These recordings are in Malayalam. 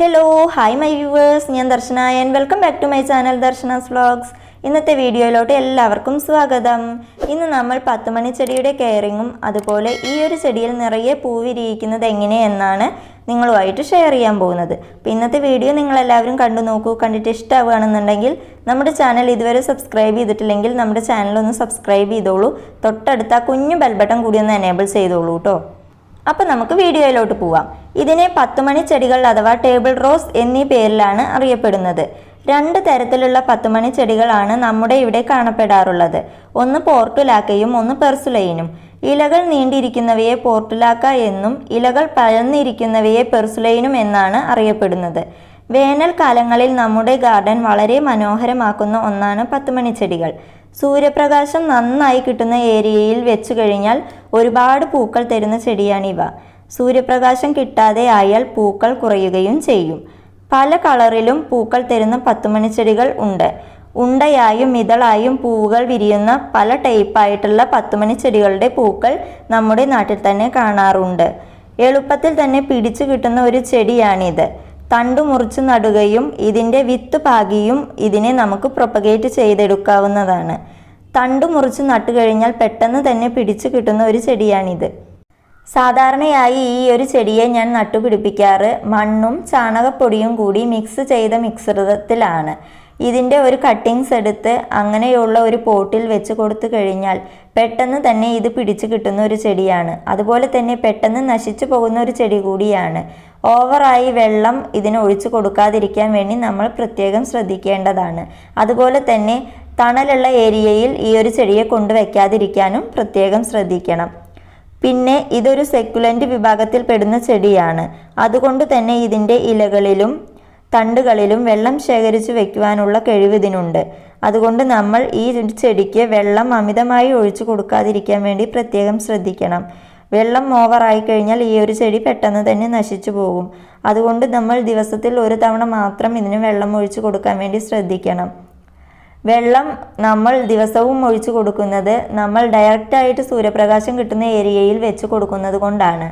Hello, hi my viewers, I am Darshana and welcome back to my channel Darshana's Vlogs. ഇന്നത്തെ വീഡിയോയിലോട്ട് എല്ലാവർക്കും സ്വാഗതം. ഇന്ന് നമ്മൾ 10 മണി ചെടിയുടെ കെയറിങ്ങും അതുപോലെ ഈ ഒരു ചെടിയിൽ നിറയെ പൂ വിരിയിക്കുന്നത് എങ്ങനെയെന്നാണ് നിങ്ങളുമായിട്ട് ഷെയർ ചെയ്യാൻ പോകുന്നത്. അപ്പോൾ ഇന്നത്തെ വീഡിയോ നിങ്ങൾ എല്ലാവരും കണ്ടു നോക്കൂ. കണ്ടിട്ട് ഇഷ്ടമാവുകയാണെന്നുണ്ടെങ്കിൽ നമ്മുടെ ചാനൽ ഇതുവരെ സബ്സ്ക്രൈബ് ചെയ്തിട്ടില്ലെങ്കിൽ നമ്മുടെ ചാനൽ ഒന്ന് സബ്സ്ക്രൈബ് ചെയ്തോളൂ. തൊട്ടടുത്ത ആ കുഞ്ഞു ബെൽ ബട്ടൺ കൂടി ഒന്ന് എനേബിൾ ചെയ്തോളൂ ട്ടോ. അപ്പോൾ നമുക്ക് വീഡിയോയിലോട്ട് പോവാം. ഇതിനെ 10 മണി ചെടികൾ അഥവാ ടേബിൾ റോസ് എന്നീ പേരിലാണ് അറിയപ്പെടുന്നത്. രണ്ട് തരത്തിലുള്ള 10 മണി ചെടികളാണ് നമ്മുടെ ഇവിടെ കാണപ്പെടാറുള്ളത്. ഒന്ന് പോർട്ടുലാക്കയും ഒന്ന് പെർസുലൈനും. ഇലകൾ നീണ്ടിരിക്കുന്നവയെ പോർട്ടുലാക്ക എന്നും ഇലകൾ പരന്നിരിക്കുന്നവയെ പെർസുലൈനും എന്നാണ് അറിയപ്പെടുന്നത്. വേനൽക്കാലങ്ങളിൽ നമ്മുടെ ഗാർഡൻ വളരെ മനോഹരമാക്കുന്ന ഒന്നാണ് 10 മണി ചെടികൾ. സൂര്യപ്രകാശം നന്നായി കിട്ടുന്ന ഏരിയയിൽ വെച്ചു കഴിഞ്ഞാൽ ഒരുപാട് പൂക്കൾ തരുന്ന ചെടിയാണിവ. സൂര്യപ്രകാശം കിട്ടാതെ ആയാൽ പൂക്കൾ കുറയുകയും ചെയ്യും. പല കളറിലും പൂക്കൾ തരുന്ന 10 മണി ചെടികൾ ഉണ്ട്. ഉണ്ടയായും ഇതളായും പൂവുകൾ വിരിയുന്ന പല ടൈപ്പായിട്ടുള്ള 10 മണി ചെടികളുടെ പൂക്കൾ നമ്മുടെ നാട്ടിൽ തന്നെ കാണാറുണ്ട്. എളുപ്പത്തിൽ തന്നെ പിടിച്ചു കിട്ടുന്ന ഒരു ചെടിയാണിത്. തണ്ടു മുറിച്ച് നടുകയും ഇതിൻ്റെ വിത്ത് പാകിയും ഇതിനെ നമുക്ക് പ്രൊപ്പഗേറ്റ് ചെയ്തെടുക്കാവുന്നതാണ്. തണ്ടു മുറിച്ച് നട്ടുകഴിഞ്ഞാൽ പെട്ടെന്ന് തന്നെ പിടിച്ചു കിട്ടുന്ന ഒരു ചെടിയാണിത്. സാധാരണയായി ഈ ഒരു ചെടിയെ ഞാൻ നട്ടുപിടിപ്പിക്കാറ് മണ്ണും ചാണകപ്പൊടിയും കൂടി മിക്സ് ചെയ്ത മിശ്രിതത്തിലാണ്. ഇതിൻ്റെ ഒരു കട്ടിങ്സ് എടുത്ത് അങ്ങനെയുള്ള ഒരു പോട്ടിൽ വെച്ച് കൊടുത്തു കഴിഞ്ഞാൽ പെട്ടെന്ന് തന്നെ ഇത് പിടിച്ചു കിട്ടുന്ന ഒരു ചെടിയാണ്. അതുപോലെ തന്നെ പെട്ടെന്ന് നശിച്ചു പോകുന്ന ഒരു ചെടി കൂടിയാണ്. ഓവറായി വെള്ളം ഇതിന് ഒഴിച്ചു കൊടുക്കാതിരിക്കാൻ വേണ്ടി നമ്മൾ പ്രത്യേകം ശ്രദ്ധിക്കേണ്ടതാണ്. അതുപോലെ തന്നെ തണലുള്ള ഏരിയയിൽ ഈ ഒരു ചെടിയെ കൊണ്ടുവയ്ക്കാതിരിക്കാനും പ്രത്യേകം ശ്രദ്ധിക്കണം. പിന്നെ ഇതൊരു സെക്കുലൻ്റ് വിഭാഗത്തിൽ പെടുന്ന ചെടിയാണ്. അതുകൊണ്ട് തന്നെ ഇതിൻ്റെ ഇലകളിലും തണ്ടുകളിലും വെള്ളം ശേഖരിച്ചു വയ്ക്കുവാനുള്ള കഴിവ് ഇതിനുണ്ട്. അതുകൊണ്ട് നമ്മൾ ഈ ചെടിക്ക് വെള്ളം അമിതമായി ഒഴിച്ചു കൊടുക്കാതിരിക്കാൻ വേണ്ടി പ്രത്യേകം ശ്രദ്ധിക്കണം. വെള്ളം ഓവറായി കഴിഞ്ഞാൽ ഈ ഒരു ചെടി പെട്ടെന്ന് തന്നെ നശിച്ചു പോകും. അതുകൊണ്ട് നമ്മൾ ദിവസത്തിൽ ഒരു തവണ മാത്രം ഇതിന് വെള്ളം ഒഴിച്ചു കൊടുക്കാൻ വേണ്ടി ശ്രദ്ധിക്കണം. വെള്ളം നമ്മൾ ദിവസവും ഒഴിച്ചു കൊടുക്കുന്നത് നമ്മൾ ഡയറക്റ്റായിട്ട് സൂര്യപ്രകാശം കിട്ടുന്ന ഏരിയയിൽ വെച്ച് കൊടുക്കുന്നത് കൊണ്ടാണ്.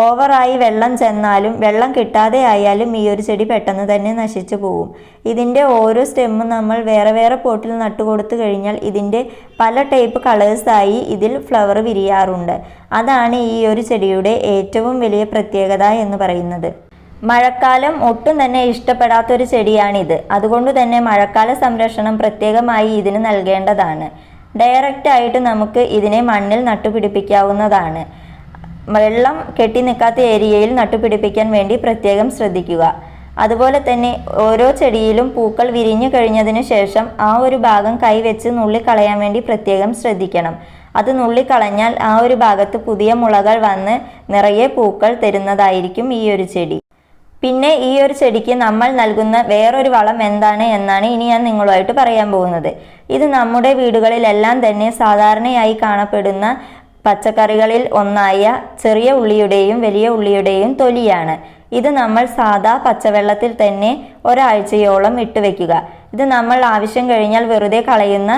ഓവറായി വെള്ളം ചെന്നാലും വെള്ളം കിട്ടാതെ ആയാലും ഈ ഒരു ചെടി പെട്ടെന്ന് തന്നെ നശിച്ചു പോകും. ഇതിൻ്റെ ഓരോ സ്റ്റെമ്മും നമ്മൾ വേറെ വേറെ പോട്ടിൽ നട്ടുകൊടുത്തു കഴിഞ്ഞാൽ ഇതിൻ്റെ പല ടൈപ്പ് കളേഴ്സായി ഇതിൽ ഫ്ലവർ വിരിയാറുണ്ട്. അതാണ് ഈ ഒരു ചെടിയുടെ ഏറ്റവും വലിയ പ്രത്യേകത എന്ന് പറയുന്നത്. മഴക്കാലം ഒട്ടും തന്നെ ഇഷ്ടപ്പെടാത്തൊരു ചെടിയാണിത്. അതുകൊണ്ട് തന്നെ മഴക്കാല സംരക്ഷണം പ്രത്യേകമായി ഇതിന് നൽകേണ്ടതാണ്. ഡയറക്റ്റായിട്ട് നമുക്ക് ഇതിനെ മണ്ണിൽ നട്ടുപിടിപ്പിക്കാവുന്നതാണ്. വെള്ളം കെട്ടി നിൽക്കാത്ത ഏരിയയിൽ നട്ടുപിടിപ്പിക്കാൻ വേണ്ടി പ്രത്യേകം ശ്രദ്ധിക്കുക. അതുപോലെ തന്നെ ഓരോ ചെടിയിലും പൂക്കൾ വിരിഞ്ഞു കഴിഞ്ഞതിന് ശേഷം ആ ഒരു ഭാഗം കൈവച്ച് നുള്ളിക്കളയാൻ വേണ്ടി പ്രത്യേകം ശ്രദ്ധിക്കണം. അത് നുള്ളിക്കളഞ്ഞാൽ ആ ഒരു ഭാഗത്ത് പുതിയ മുളകൾ വന്ന് നിറയെ പൂക്കൾ തരുന്നതായിരിക്കും ഈ ഒരു ചെടി. പിന്നെ ഈ ഒരു ചെടിക്ക് നമ്മൾ നൽകുന്ന വേറൊരു വളം എന്താണ് എന്നാണ് ഇനി ഞാൻ നിങ്ങളുമായിട്ട് പറയാൻ പോകുന്നത്. ഇത് നമ്മുടെ വീടുകളിലെല്ലാം തന്നെ സാധാരണയായി കാണപ്പെടുന്ന പച്ചക്കറികളിൽ ഒന്നായ ചെറിയ ഉള്ളിയുടെയും വലിയ ഉള്ളിയുടെയും തൊലിയാണ്. ഇത് നമ്മൾ സാദാ പച്ചവെള്ളത്തിൽ തന്നെ ഒരാഴ്ചയോളം ഇട്ടുവെക്കുക. ഇത് നമ്മൾ ആവശ്യം കഴിഞ്ഞാൽ വെറുതെ കളയുന്ന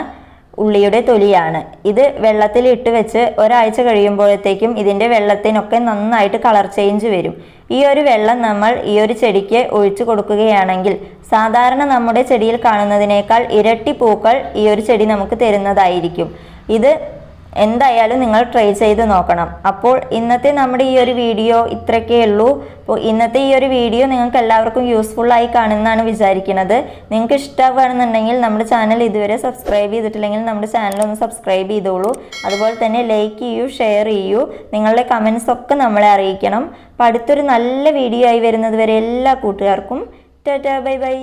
ഉള്ളിയുടെ തൊലിയാണ്. ഇത് വെള്ളത്തിൽ ഇട്ട് വെച്ച് ഒരാഴ്ച കഴിയുമ്പോഴത്തേക്കും ഇതിൻ്റെ വെള്ളത്തിനൊക്കെ നന്നായിട്ട് കളർ ചേഞ്ച് വരും. ഈ ഒരു വെള്ളം നമ്മൾ ഈ ഒരു ചെടിക്ക് ഒഴിച്ചു കൊടുക്കുകയാണെങ്കിൽ സാധാരണ നമ്മുടെ ചെടിയിൽ കാണുന്നതിനേക്കാൾ ഇരട്ടി പൂക്കൾ ഈ ഒരു ചെടി നമുക്ക് തരുന്നതായിരിക്കും. ഇത് എന്തായാലും നിങ്ങൾ ട്രൈ ചെയ്ത് നോക്കണം. അപ്പോൾ ഇന്നത്തെ നമ്മുടെ ഈ ഒരു വീഡിയോ ഇത്രയൊക്കെ ഉള്ളൂ. അപ്പോൾ ഇന്നത്തെ ഈ ഒരു വീഡിയോ നിങ്ങൾക്ക് എല്ലാവർക്കും യൂസ്ഫുള്ളായി കാണുമെന്നാണ് വിചാരിക്കുന്നത്. നിങ്ങൾക്ക് ഇഷ്ടമാവുകയാണെന്നുണ്ടെങ്കിൽ നമ്മുടെ ചാനൽ ഇതുവരെ സബ്സ്ക്രൈബ് ചെയ്തിട്ടില്ലെങ്കിൽ നമ്മുടെ ചാനൽ ഒന്ന് സബ്സ്ക്രൈബ് ചെയ്തോളൂ. അതുപോലെ തന്നെ ലൈക്ക് ചെയ്യൂ, ഷെയർ ചെയ്യൂ. നിങ്ങളുടെ കമൻസ് ഒക്കെ നമ്മളെ അറിയിക്കണം. അപ്പോൾ അടുത്തൊരു നല്ല വീഡിയോ ആയി വരുന്നത് വരെ എല്ലാ കൂട്ടുകാർക്കും ടാറ്റാ ബൈ ബൈ.